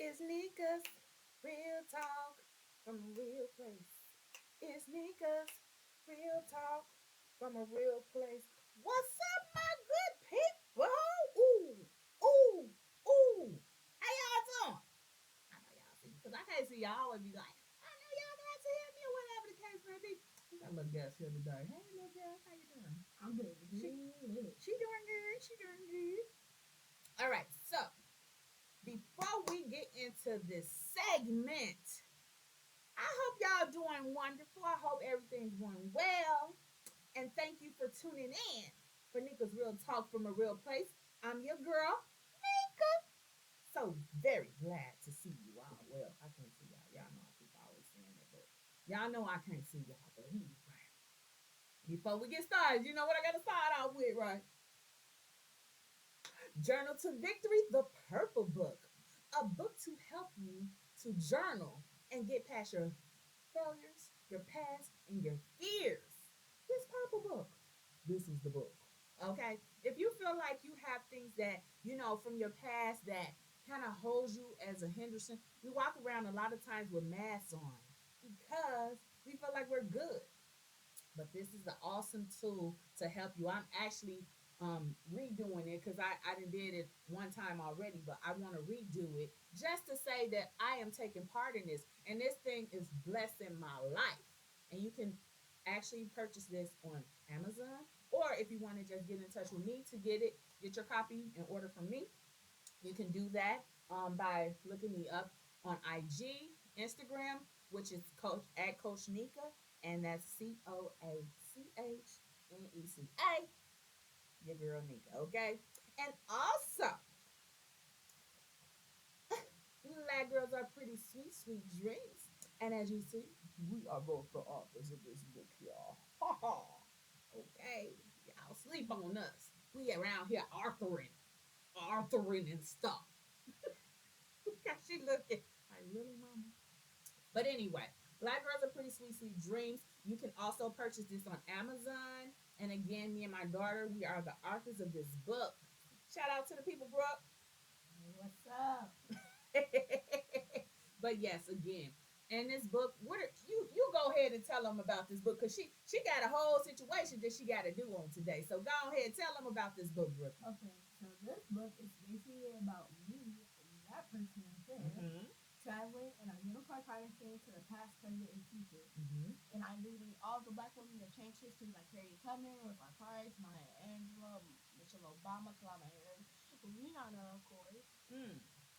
It's Nika's real talk from a real place. It's Nika's real talk from a real place. What's up, my good people? Ooh, ooh, ooh. How y'all doing? I know y'all see because I can't see y'all and be like, I know y'all got to hear me or whatever the case may be. We got a little guest here today. Hey, little guest, how you doing? I'm good. She doing good. She doing good. All right, so before we get into this segment, I hope y'all doing wonderful. I hope everything's going well. And thank you for tuning in for Nika's Real Talk from a Real Place. I'm your girl, Nika. So very glad to see you all. Well, I can't see y'all. Y'all know I keep always saying that, but y'all know I can't see y'all. But anyway, before we get started, you know what I got to start out with, right? Journal to Victory, the Purple Book. A book to help you to journal and get past your failures, your past, and your fears. This purple book. This is the book. Okay? If you feel like you have things that, from your past that kind of holds you as a Henderson, we walk around a lot of times with masks on because we feel like we're good. But this is an awesome tool to help you. I'm actually redoing it because I did it one time already, but I want to redo it just to say that I am taking part in this. And this thing is blessing my life. And you can actually purchase this on Amazon, or if you want to just get in touch with me to get your copy and order from me, you can do that by looking me up on IG, Instagram, which is Coach at Coach Nika, and that's CoachNeca. Your girl Nika, okay? And also, Black girls are pretty sweet, sweet dreams. And as you see, we are both the authors of this book, y'all. Ha ha. Okay, y'all sleep on us. We around here authoring and stuff. She looking like, really, mama? But anyway, Black Girls Are Pretty Sweet Sweet Dreams. You can also purchase this on Amazon. And again, me and my daughter, we are the authors of this book. Shout out to the people, Brooke. What's up? But yes, again, in this book, you go ahead and tell them about this book because she got a whole situation that she got to do on today. So go ahead, and tell them about this book, Brooke. Okay, so this book is basically about me, that person right there, traveling in a unicorn time machine to the past, present, and future. And I'm meeting all the black women that changed history, like Harriet Tubman, Rosa Parks, Maya Angelou, Michelle Obama, Kalama Harris, Rihanna, of course.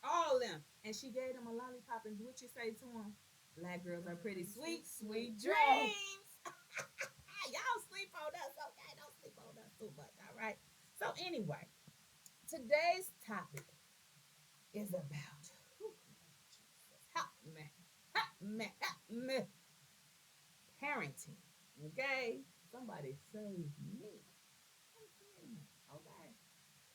All of them. And she gave them a lollipop. And what you say to them? Black girls are pretty sweet, sweet dreams. Y'all sleep on us, okay? Don't sleep on us too much, all right? So anyway, today's topic is about help me, help me, help me. Parenting. Okay? Somebody save me. Okay.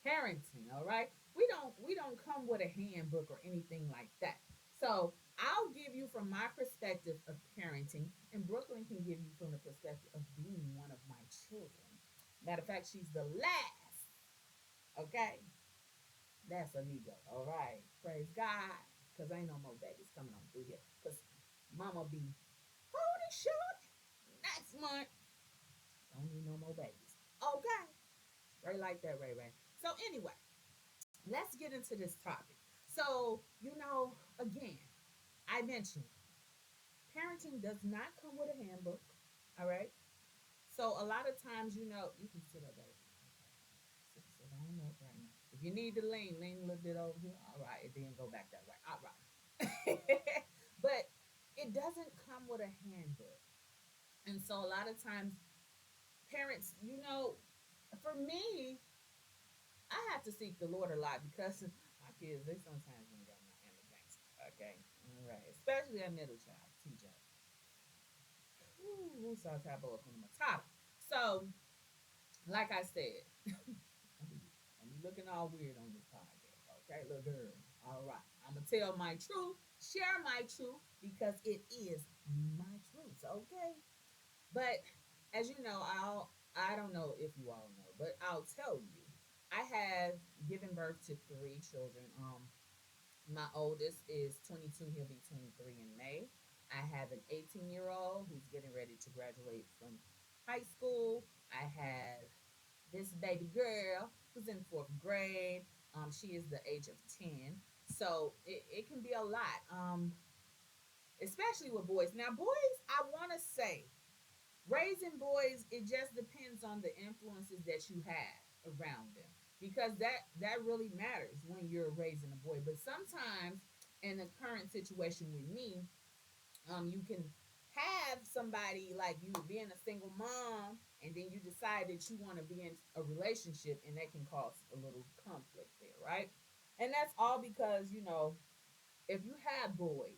Parenting, all right? We don't come with a handbook or anything like that. So I'll give you from my perspective of parenting, and Brooklyn can give you from the perspective of being one of my children. Matter of fact, she's the last. Okay? That's a Negro. All right. Praise God. Because ain't no more babies coming on through here. Because mama be holding short next month. Don't need no more babies. Okay. Right like that, Ray Ray. So anyway, let's get into this topic. So, again, I mentioned parenting does not come with a handbook. All right. So a lot of times, you can sit up, baby. Sit on up right now. If you need to lean a little bit over here. All right. And then go back that way. All right. But it doesn't come with a handbook. And so a lot of times, parents, for me, I have to seek the Lord a lot because my kids, they sometimes ain't got my inner gangster. Okay? All right. Especially that middle child, TJ. Ooh, so tabo matata. So, like I said, I'm be looking all weird on this podcast. Okay, little girl. All right. I'm going to tell my truth, share my truth, because it is my truth. Okay? But as you know, I don't know if you all know, but I'll tell you. I have given birth to three children. My oldest is 22. He'll be 23 in May. I have an 18-year-old who's getting ready to graduate from high school. I have this baby girl who's in fourth grade. She is the age of 10. So it can be a lot, especially with boys. Now, boys, I want to say, raising boys, it just depends on the influences that you have around them, because that really matters when you're raising a boy. But sometimes in the current situation with me, you can have somebody like you being a single mom, and then you decide that you want to be in a relationship, and that can cause a little conflict there, right? And that's all because, if you have boys,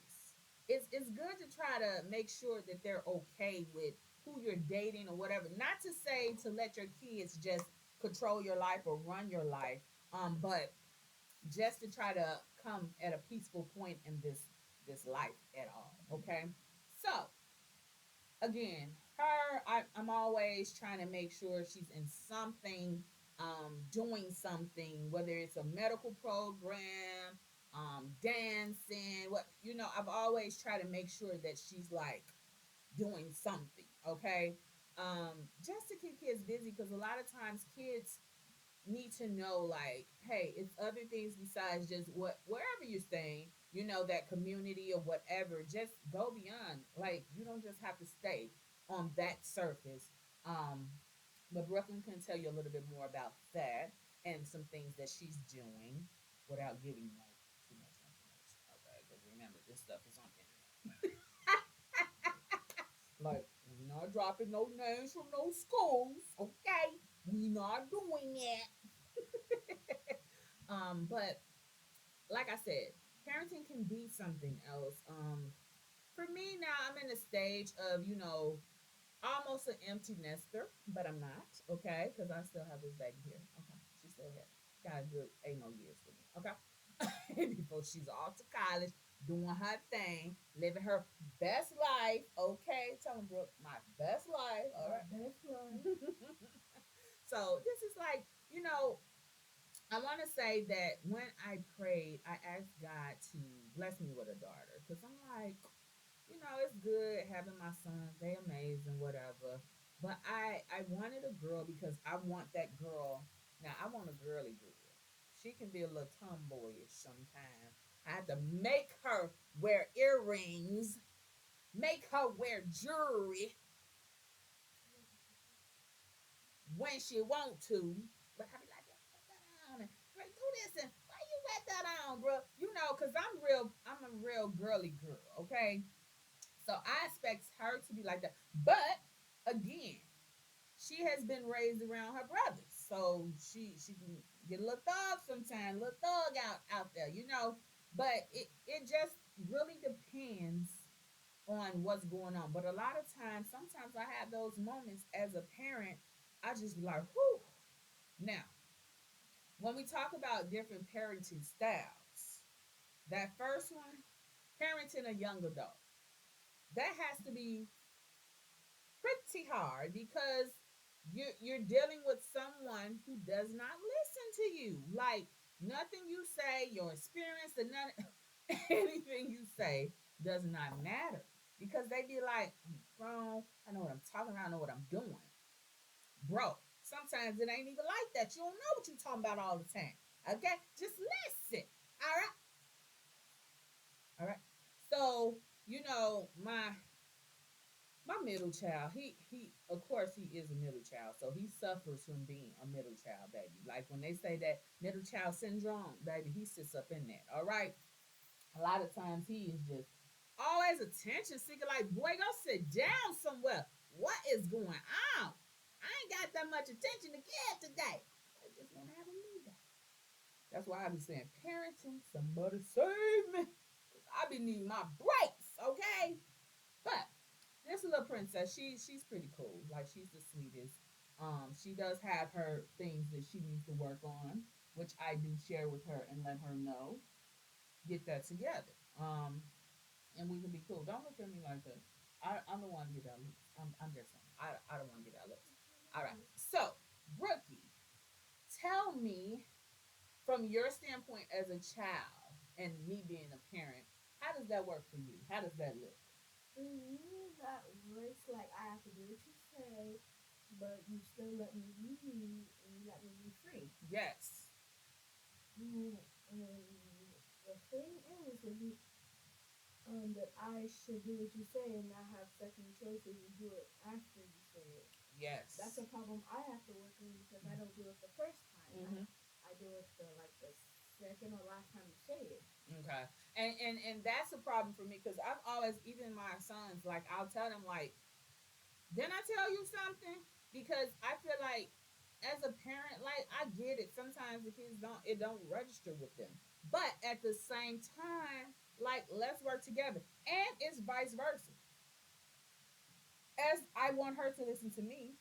it's good to try to make sure that they're okay with who you're dating or whatever. Not to say to let your kids just control your life or run your life, but just to try to come at a peaceful point in this life at all. Okay, so again, I'm always trying to make sure she's in something, doing something, whether it's a medical program, dancing, what I've always tried to make sure that she's like doing something, okay? Just to keep kids busy, because a lot of times kids need to know, like, hey, it's other things besides just wherever you're staying, that community or whatever. Just go beyond. Like, you don't just have to stay on that surface. um but Brooklyn can tell you a little bit more about that and some things that she's doing without giving like too much information, okay? Because remember, this stuff is on internet. Like, we not dropping no names from no schools, okay? We not doing that. But like I said, parenting can be something else. For me now, I'm in a stage of, almost an empty nester, but I'm not, okay? Because I still have this baby here, okay? She's still here. Got a good 8 more years with me, okay? Before she's off to college, doing her thing, living her best life, okay? Tell him, Brooke, my best life, all right? That's right. So this is like, I want to say that when I prayed, I asked God to bless me with a daughter, because I'm like, it's good having my sons. They amazing, whatever. But I wanted a girl because I want that girl. Now I want a girly girl. She can be a little tomboyish sometimes. I had to make her wear earrings, make her wear jewelry when she want to. But I be like, put that on and like, do this and why you got that on, bro? Cause I'm a real girly girl, okay? So I expect her to be like that. But again, she has been raised around her brothers, so she can get a little thug sometimes, little thug out there. But it just really depends on what's going on. But a lot of times, sometimes I have those moments as a parent. I just be like, whew. Now, when we talk about different parenting styles, that first one, parenting a young adult, that has to be pretty hard because you're dealing with someone who does not listen to you. Like, nothing you say, your experience, and none anything you say does not matter, because they be like, I'm grown, I know what I'm talking about, I know what I'm doing, bro. Sometimes it ain't even like that. You don't know what you're talking about all the time. Okay, just listen. All right, all right. So my middle child, he of course he is a middle child, so he suffers from being a middle child, baby. Like when they say that middle child syndrome, baby, he sits up in that. All right. A lot of times he is just always attention seeking. Like, boy, go sit down somewhere. What is going on? I ain't got that much attention to give today. I just want to have a me day. That's why I be saying, parenting, somebody save me. I be needing my breaks, okay? But this little princess, she's pretty cool. Like, she's the sweetest. She does have her things that she needs to work on, which I do share with her and let her know. Get that together. And we can be cool. Don't look at me like that. I don't want to get that look. I'm just saying. I don't want to get that look. All right. So, Rookie, tell me from your standpoint as a child. and me being a parent. How does that work for you? How does that look? For me, that works like I have to do what you say, but you still let me be me and you let me be free. Yes. And the thing is, if you that I should do what you say and not have second choices and do it after you say it. That's Yes. a problem I have to work on because I don't do it the first time. Mm-hmm. I do it the second or last time you say it. Okay. And that's a problem for me because I've always, even my sons, like I'll tell them like, didn't I tell you something? Because I feel like as a parent, like I get it. Sometimes the kids don't register with them. But at the same time, like let's work together. And it's vice versa. As I want her to listen to me,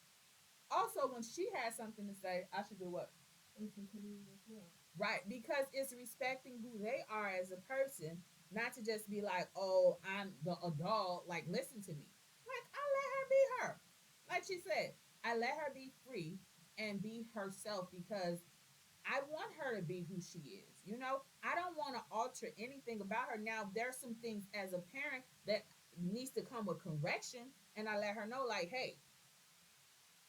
also when she has something to say, I should do what? Listen to me as well. Right, because it's respecting who they are as a person, not to just be like, oh, I'm the adult, like, listen to me. Like, I let her be her. Like she said, I let her be free and be herself because I want her to be who she is. You know, I don't want to alter anything about her. Now, there's some things as a parent that needs to come with correction, and I let her know, like, hey,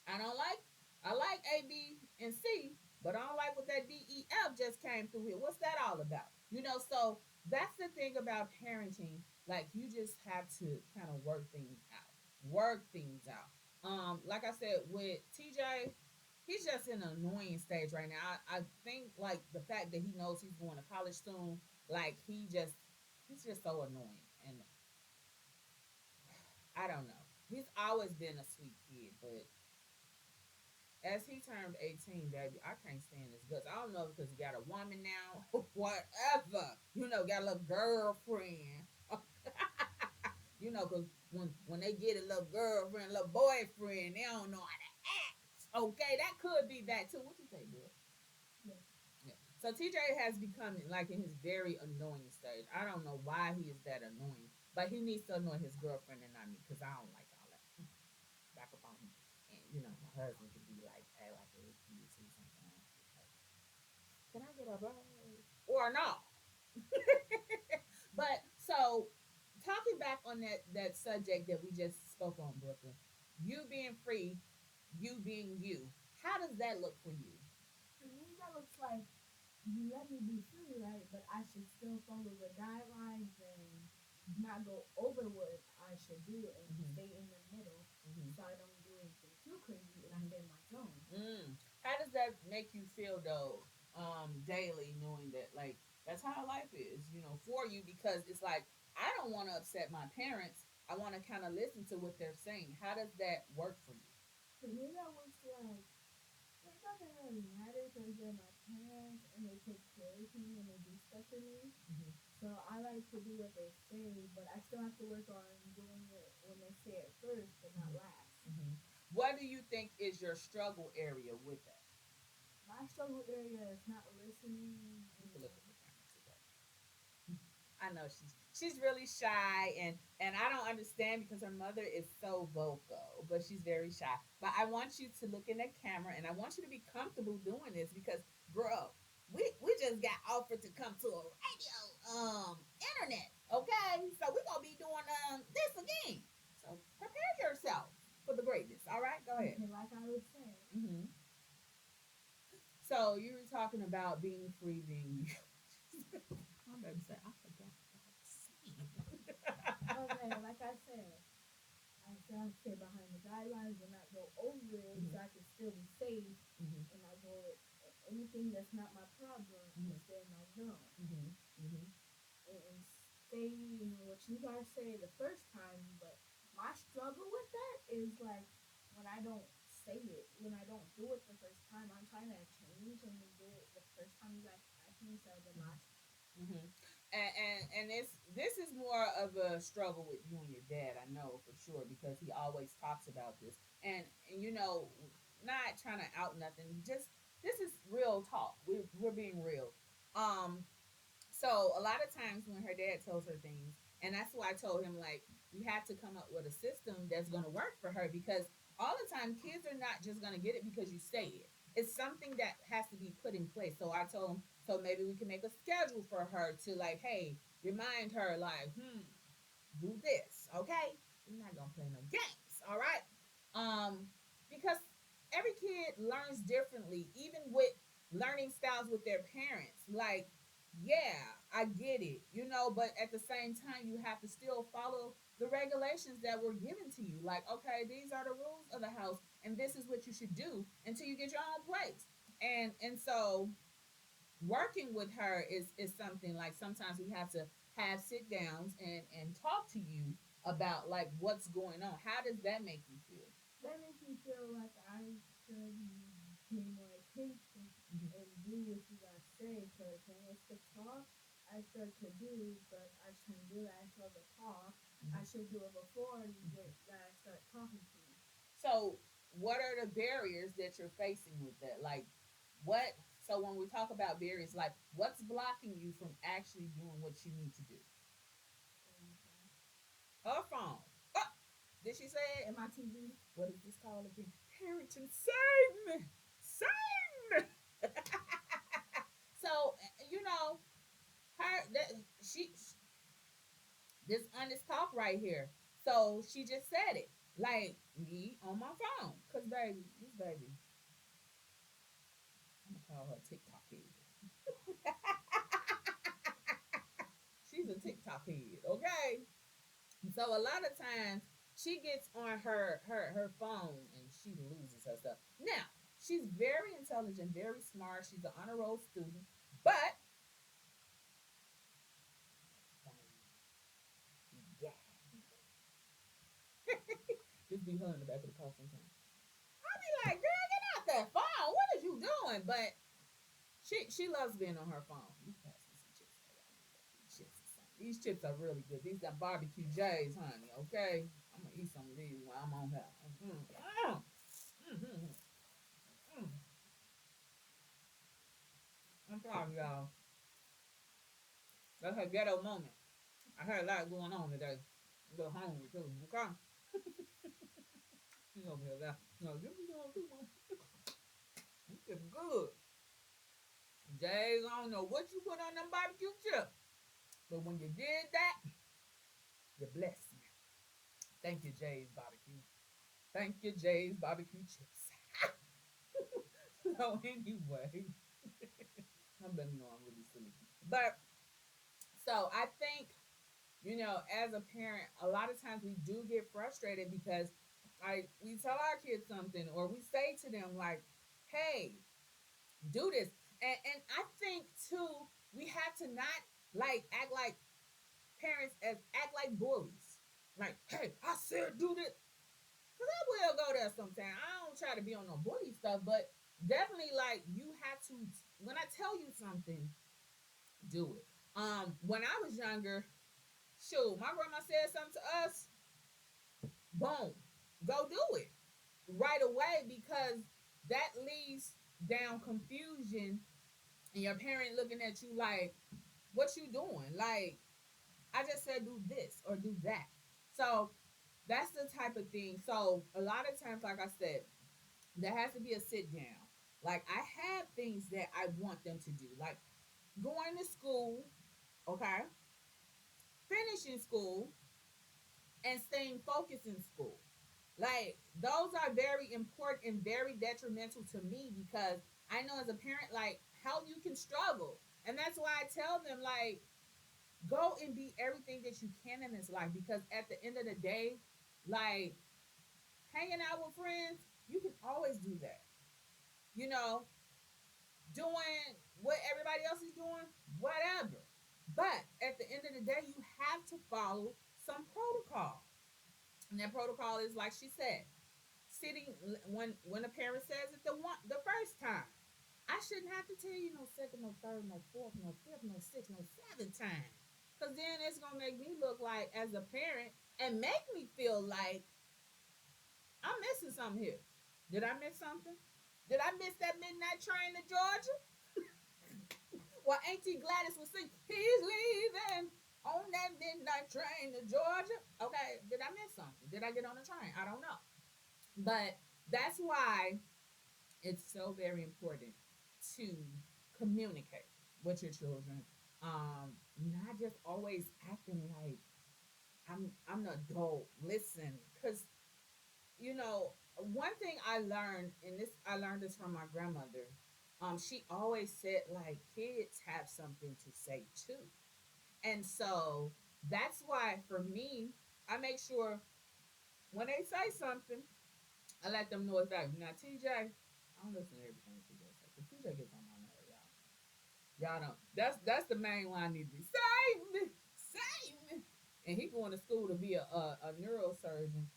I don't like. I like A, B, and C, but I don't like what that D, E, F just came through here. What's that all about? You know, so that's the thing about parenting. Like you just have to kind of work things out. Work things out. Like I said, with TJ, he's just in an annoying stage right now. I think like the fact that he knows he's going to college soon, like he's just so annoying. And I don't know. He's always been a sweet kid, but as he turned 18, baby, I can't stand his guts. I don't know because he got a woman now, whatever. You know, got a little girlfriend. You know, because when they get a little girlfriend, a little boyfriend, they don't know how to act. Okay, that could be that too. What you say, girl? Yeah. Yeah. So TJ has become like in his very annoying stage. I don't know why he is that annoying, but he needs to annoy his girlfriend and not me because I don't like all that. Back up on him. And you know, my husband could be like, act like a little kid too sometimes. Like, can I get a ride? Or not? But so talking back on that subject that we just spoke on, Brooklyn, you being free, you being you. How does that look for you? For me, that looks like you let me be free, right? But I should still follow the guidelines and not go over what I should do and Mm-hmm. stay in the middle Mm-hmm. so I don't do anything too crazy and I Mm-hmm. stay in my zone. How does that make you feel though? Daily knowing that like that's how life is, you know, for you because it's like I don't want to upset my parents. I want to kind of listen to what they're saying. How does that work for you? For me, that looks like it doesn't really matter because they're my parents and they take care of me and they do stuff for me. Mm-hmm. So I like to do what they say, but I still have to work on doing it when they say it first, but not Mm-hmm. last. Mm-hmm. What do you think is your struggle area with that? My struggle area is not listening You can look and at the camera too, baby. I know she's really shy and I don't understand because her mother is so vocal, but she's very shy. But I want you to look in that camera and I want you to be comfortable doing this because girl, we just got offered to come to a radio internet, okay? So we're gonna be doing this again. So prepare yourself for the greatness. All right, go ahead. okay, like I was saying. Mm-hmm. So you were talking about being free, being you. My baby said, I forgot what I was saying. Okay, like I said, I still have to stay behind the guidelines and not go over it Mm-hmm. so I can still be safe Mm-hmm. and not go anything that's not my problem and Mm-hmm. stay in my zone. Mm-hmm. Mm-hmm. And stay in what you guys say the first time, but my struggle with that is like when I don't say it, when I don't do it the first time, I'm trying to change and do it the first time you guys ask me instead of the last time. Mm-hmm. And this is more of a struggle with you and your dad, I know for sure, because he always talks about this. And you know, not trying to out nothing, just this is real talk. We're being real. Um, so a lot of times when her dad tells her things, and that's why I told him like we have to come up with a system that's going to work for her because all the time kids are not just going to get it because you say it. It's something that has to be put in place. So I told him So maybe we can make a schedule for her to like, hey, remind her like, do this, okay? We're not gonna play no games, all right? Because every kid learns differently, even with learning styles with their parents. Like, yeah, I get it, but at the same time, you have to still follow the regulations that were given to you. Like, okay, these are the rules of the house, and this is what you should do until you get your own place. And so working with her is something like sometimes we have to have sit downs and talk to you about like what's going on. How does that make you feel? That makes me feel like I should pay more attention Mm-hmm. and do what you guys say. Because when it's to talk, I start to do, but I shouldn't do that. I still to talk. I Mm-hmm. should do it before you get that I start talking to you. So, what are the barriers that you're facing with that? Like, what? So, when we talk about barriers, like, what's blocking you from actually doing what you need to do? And, Her phone. Oh, did she say it? and my TV. What is this called again? Parenting. Save me. Save me. So, her that she this honest talk right here. So she just said it. Like me on my phone. Cause baby, this baby, I'm gonna call her TikTok head. She's a TikTok head, okay? So a lot of times she gets on her phone and she loses her stuff. Now, she's very intelligent, very smart. She's an honor roll student, but yeah, just be her in the back of the car sometimes. I be like, girl, get out that phone. What is you doing? But she loves being on her phone. You pass me some chips, baby. I need these chips or something. These chips are really good. These are barbecue J's, honey. Okay, I'm gonna eat some of these while I'm on here. Mm-hmm. Mm-hmm. Mm. I'm sorry, y'all. That's a ghetto moment. I had a lot going on today. I'm a little hungry too. Okay, you over here laughing. No, this is going too much. This is good. Jay's, I don't know what you put on them barbecue chips, but when you did that, you blessed me. Thank you, Jay's barbecue. Thank you, Jay's barbecue chips. So anyway, I'm letting you know I'm really silly. But so I think, as a parent, a lot of times we do get frustrated because we tell our kids something or we say to them like, hey, do this. And I think too, we have to not like act like parents as act like bullies. Like, hey, I said do this. Cause I will go there sometime. I don't try to be on no bully stuff, but definitely like you have to when I tell you something, do it. When I was younger, shoot, my grandma said something to us, boom, go do it right away because that leads down confusion and your parent looking at you like, what you doing? Like, I just said do this or do that. So that's the type of thing. So a lot of times, like I said, there has to be a sit down. Like I have things that I want them to do, like going to school, okay, finishing school, and staying focused in school. Like those are very important and very detrimental to me because I know as a parent, like how you can struggle, and that's why I tell them like go and be everything that you can in this life because at the end of the day, like hanging out with friends, you can always do that. You know, doing what everybody else is doing, whatever. But at the end of the day, you have to follow some protocol. And that protocol is like she said, sitting when a parent says it the first time. I shouldn't have to tell you no second, no third, no fourth, no fifth, no sixth, no seventh time. Cause then it's gonna make me look like as a parent and make me feel like I'm missing something here. Did I miss something? Did I miss that midnight train to Georgia? Well, Auntie Gladys was singing, he's leaving on that midnight train to Georgia. Okay, did I miss something? Did I get on the train? I don't know. But that's why it's so very important to communicate. with your children. Not just always acting like I'm an adult. Listen, because one thing I learned, and this I learned this from my grandmother. She always said like kids have something to say too, and so that's why for me, I make sure when they say something, I let them know exactly. Now TJ, I don't listen to everything TJ says, but TJ gets on my nerve, y'all. Y'all know that's the main one I need to be save me, save me. And he going to school to be a neurosurgeon.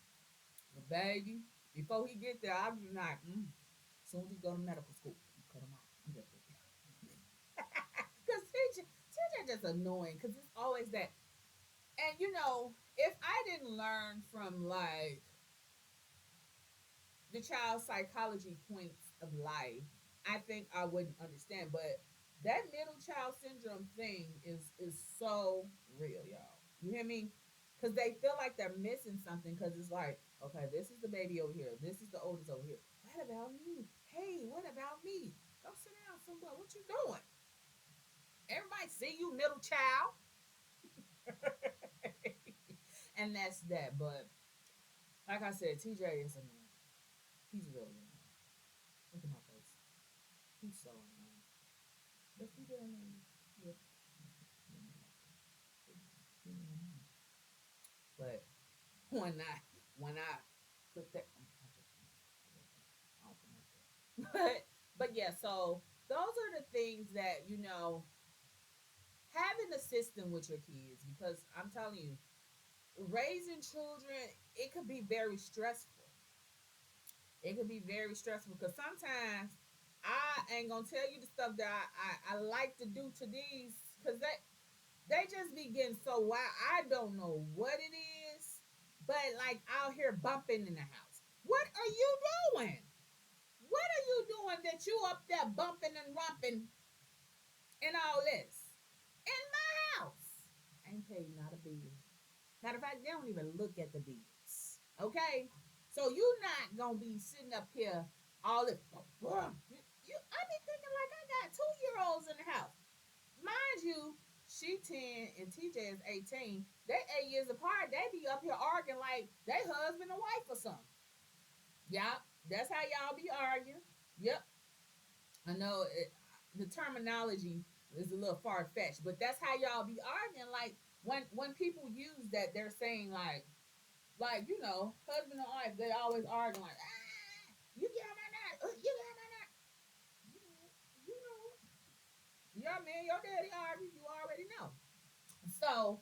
But baby, before he get there, I'll be like, as soon as he go to medical school, you cut him off. I'm just because TJ just annoying because it's always that. And if I didn't learn from like the child psychology points of life, I think I wouldn't understand. But that middle child syndrome thing is so real, y'all. You hear me? Because they feel like they're missing something. Because it's like, okay, this is the baby over here. This is the oldest over here. What about me? Hey, what about me? Go sit down somewhere. What you doing? Everybody see you, middle child. And that's that. But like I said, TJ is annoying. He's really annoying. Look at my face. He's so annoying. But he didn't mean yeah. But when I put that but yeah, so those are the things that having a system with your kids because I'm telling you, raising children it could be very stressful. It could be very stressful because sometimes I ain't gonna tell you the stuff that I like to do to these because they just be getting so wild. I don't know what it is, but like out here bumping in the house. What are you doing? What are you doing that you up there bumping and romping and all this in my house? I ain't paying not a bill. Matter of fact, they don't even look at the bills. Okay, so you not gonna be sitting up here all this. I be thinking like I got 2 year olds in the house. Mind you, she 10 and TJ is 18. They 8 years apart. They be up here arguing like they husband and wife or something. Yep, that's how y'all be arguing. Yep, I know the terminology is a little far fetched, but that's how y'all be arguing. Like when people use that, they're saying like husband and wife. They always arguing like you get on my nerve, you get on my nerve. You know, your man, your daddy argue. You already know. So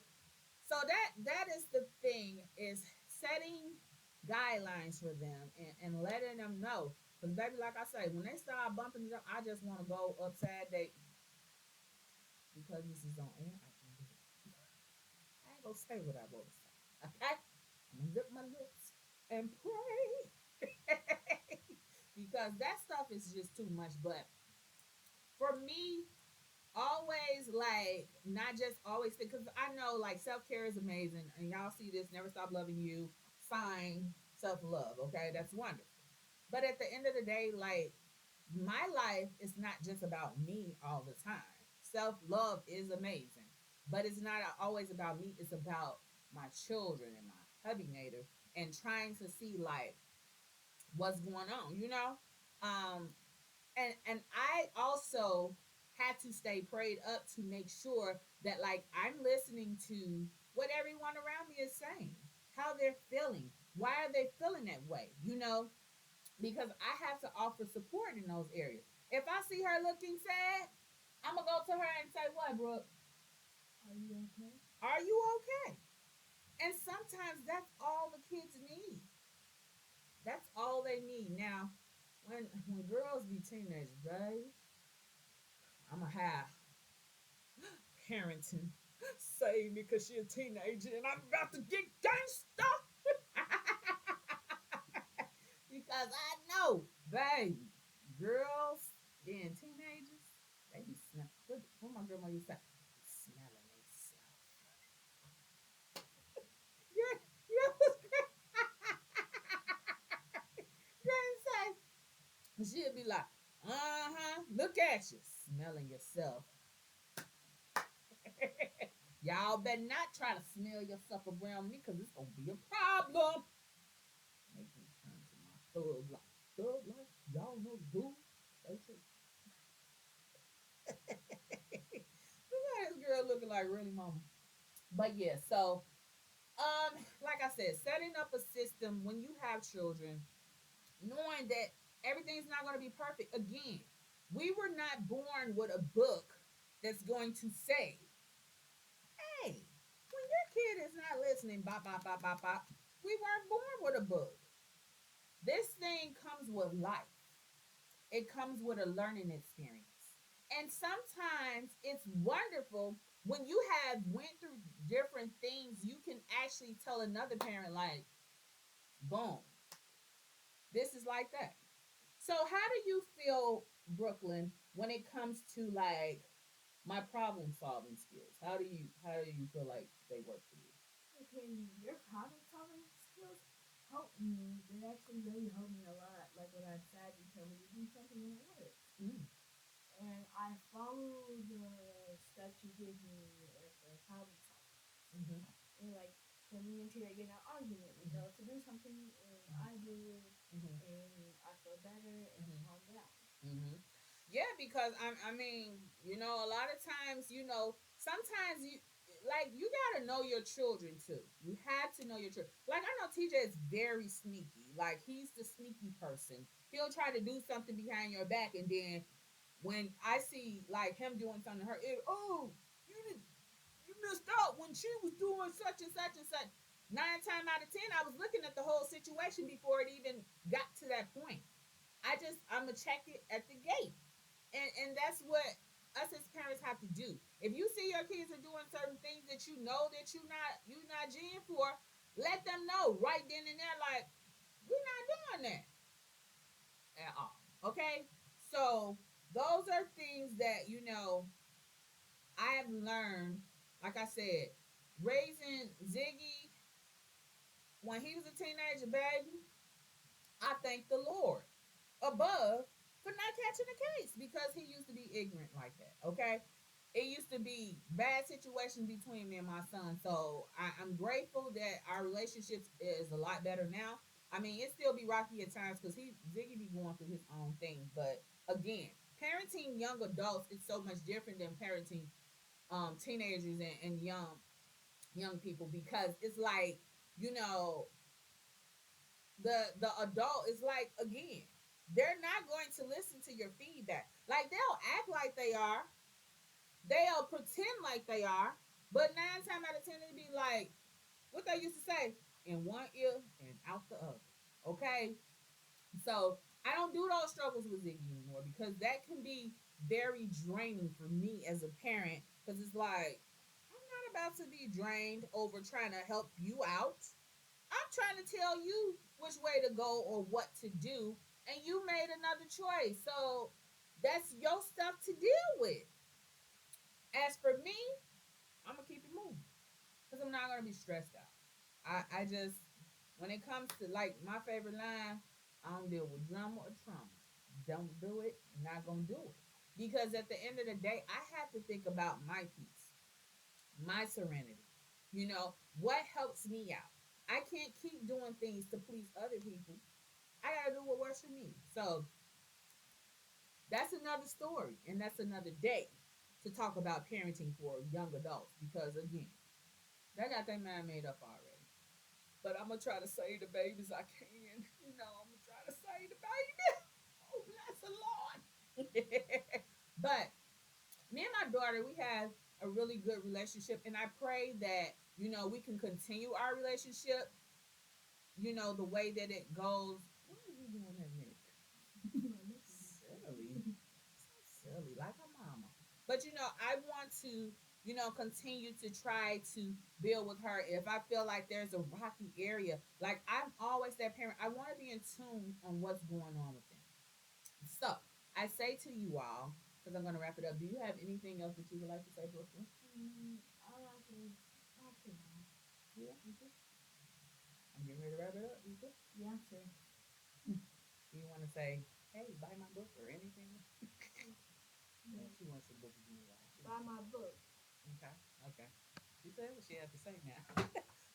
that is the thing is setting guidelines for them and letting them know. Because baby, like I say, when they start bumping it up, I just want to go upside they because this is on air. I can do it. I ain't gonna say what I want to say. Okay, I'm gonna zip my lips and pray because that stuff is just too much. But for me, always like not just always because I know like self care is amazing and y'all see this never stop loving you sign self love. Okay, that's wonderful. But at the end of the day, like my life is not just about me all the time. Self love is amazing, but it's not always about me. It's about my children and my hubby native and trying to see like what's going on. And I also had to stay prayed up to make sure that like I'm listening to what everyone around me is saying, how they're feeling, why are they feeling that way, because I have to offer support in those areas. If I see her looking sad, I'm gonna go to her and say, "What, Brooke? Are you okay? Are you okay?" And sometimes that's all the kids need. That's all they need. Now, when girls be teenagers, babe, I'm gonna have parenting save me because she a teenager and I'm about to get gangsta. Because I know, baby, girls being teenagers, they be smelling. What my grandma used to say? Smelling themselves. You was say, she'd be like, look at you, smelling yourself. Y'all better not try to smell yourself around me because it's gonna be a problem. Make me turn to my thug life. Thug life? Y'all know the dude? Say true. Look at this girl looking like really mama. But yeah, so like I said, setting up a system when you have children, knowing that everything's not gonna be perfect. Again, we were not born with a book that's going to say, hey, when your kid is not listening, bop, bop, bop, bop, bop, we weren't born with a book. This thing comes with life. It comes with a learning experience. And sometimes it's wonderful when you have went through different things, you can actually tell another parent like, boom, this is like that. So how do you feel, Brooklyn, when it comes to like my problem solving skills? How do you feel like they work for you? Okay, your problem solving skills help me. They actually really help me a lot. Like when I said, you tell me to do something and it works. Mm. And I follow the steps you give me as a problem solver. Mm-hmm. And like for me and Tia get in an argument, we Mm-hmm. tell us to do something, and I do it, Mm-hmm. and I feel better and Mm-hmm. calm down. Mm-hmm. Yeah, because I mean, a lot of times, sometimes you like you gotta know your children too. You have to know your children. Like I know TJ is very sneaky. Like he's the sneaky person. He'll try to do something behind your back, and then when I see like him doing something to her, oh, you did, you missed out when she was doing such and such and such. 9 times out of 10, I was looking at the whole situation before it even got to that point. I'm gonna check it at the gate, and that's what us as parents have to do. If you see your kids are doing certain things that you know that you're not geeing for, let them know right then and there. Like we're not doing that at all. Okay, so those are things that I have learned. Like I said, raising Ziggy when he was a teenager, baby, I thank the Lord above for not catching the case because he used to be ignorant like that. Okay. It used to be bad situations between me and my son. So I'm grateful that our relationship is a lot better now. I mean, it still be rocky at times because Ziggy be going through his own thing. But again, parenting young adults is so much different than parenting teenagers and young people because it's like, you know, the adult is like again, they're not going to listen to your feedback. Like they'll act like they are, they'll pretend like they are, but 9 times out of 10 it'll be like what they used to say, in one ear and out the other. Okay, so I don't do those struggles with Ziggy anymore because that can be very draining for me as a parent because it's like I'm not about to be drained over trying to help you out. I'm trying to tell you which way to go or what to do, and you made another choice. So that's your stuff to deal with. As for me, I'm gonna keep it moving because I'm not gonna be stressed out. I just when it comes to like my favorite line, I don't deal with drama or trauma. Don't do it. Not gonna do it because at the end of the day, I have to think about my peace, my serenity. What helps me out. I can't keep doing things to please other people. I gotta do what works for me. So that's another story, and that's another day to talk about parenting for young adults. Because again, they got their mind made up already. But I'm gonna try to save the babies I can. I'm gonna try to save the baby. Oh, bless the Lord. But me and my daughter, we have a really good relationship, and I pray that we can continue our relationship. The way that it goes. What are you doing that, Nick? Silly, so silly, like a mama. But I want to continue to try to build with her. If I feel like there's a rocky area, like I'm always that parent. I want to be in tune on what's going on with them. So I say to you all, because I'm going to wrap it up. Do you have anything else that you would like to say, Brooklyn? I like it. Actually, no. Yeah, you good? I'm getting ready to wrap it up. You good? Yeah, sure. Do you want to say, hey, buy my book or anything? Yeah. She wants your book again, y'all. Buy my book. Okay. Okay. She said what she had to say now.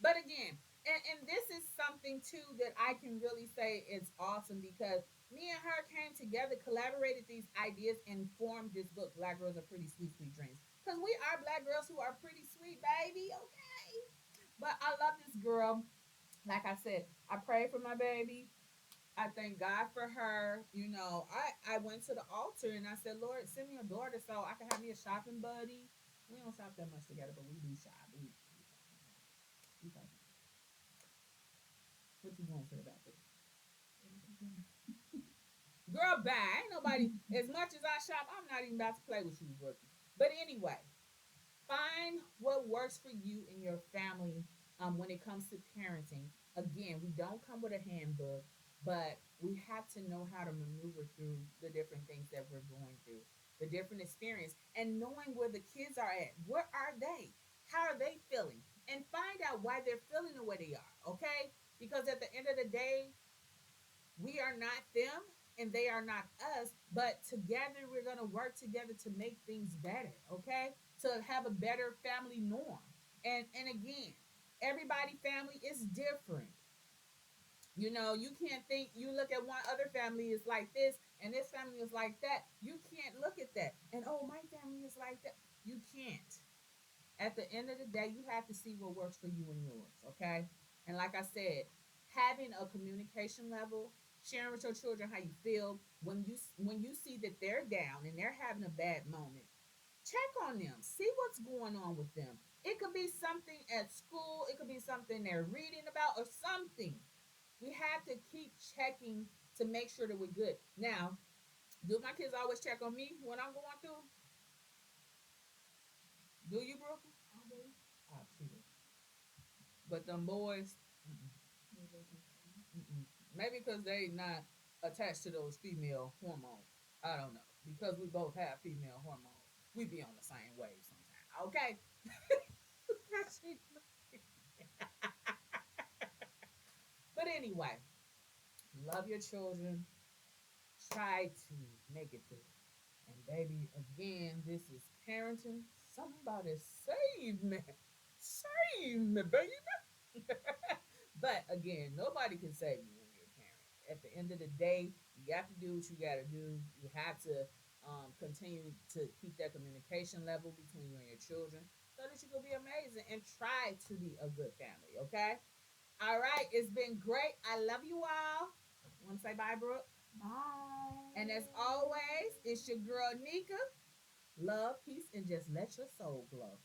But again, and this is something too that I can really say is awesome because me and her came together, collaborated these ideas, and formed this book, Black Girls Are Pretty Sweet, Sweet Dreams. Because we are black girls who are pretty sweet, baby, okay? But I love this girl. Like I said, I pray for my baby. I thank God for her. I went to the altar and I said, Lord, send me a daughter so I can have me a shopping buddy. We don't shop that much together, but we do shop. We talking. What you want to say about this? Girl, bye. Ain't nobody, as much as I shop, I'm not even about to play with you, Brookie. But anyway, find what works for you and your family when it comes to parenting. Again, we don't come with a handbook, but we have to know how to maneuver through the different things that we're going through, the different experience, and knowing where the kids are at. Where are they? How are they feeling? And find out why they're feeling the way they are, okay? Because at the end of the day, we are not them and they are not us, but together we're going to work together to make things better, okay? To have a better family norm. And again, everybody family is different. You can't think you look at one other family is like this and this family is like that. You can't look at that. And oh, my family is like that. You can't. At the end of the day, you have to see what works for you and yours, okay? And like I said, having a communication level, sharing with your children how you feel when you see that they're down and they're having a bad moment, check on them. See what's going on with them. It could be something at school, it could be something they're reading about or something. We have to keep checking to make sure that we're good. Now, do my kids always check on me when I'm going through? Do you, Brooke? I do. Oh, she do. But them boys, mm-mm, mm-mm. Maybe because they not attached to those female hormones. I don't know. Because we both have female hormones, we be on the same wave sometimes. Okay. But anyway, love your children. Try to make it through. And baby, again, this is parenting. Somebody save me. Save me, baby. But again, nobody can save you when you're a parent. At the end of the day, you got to do what you got to do. You have to continue to keep that communication level between you and your children so that you can be amazing and try to be a good family. Okay. All right. It's been great. I love you all. Want to say bye, Brooke? And as Bye. always, it's your girl Nika. Love, peace, and just let your soul glow.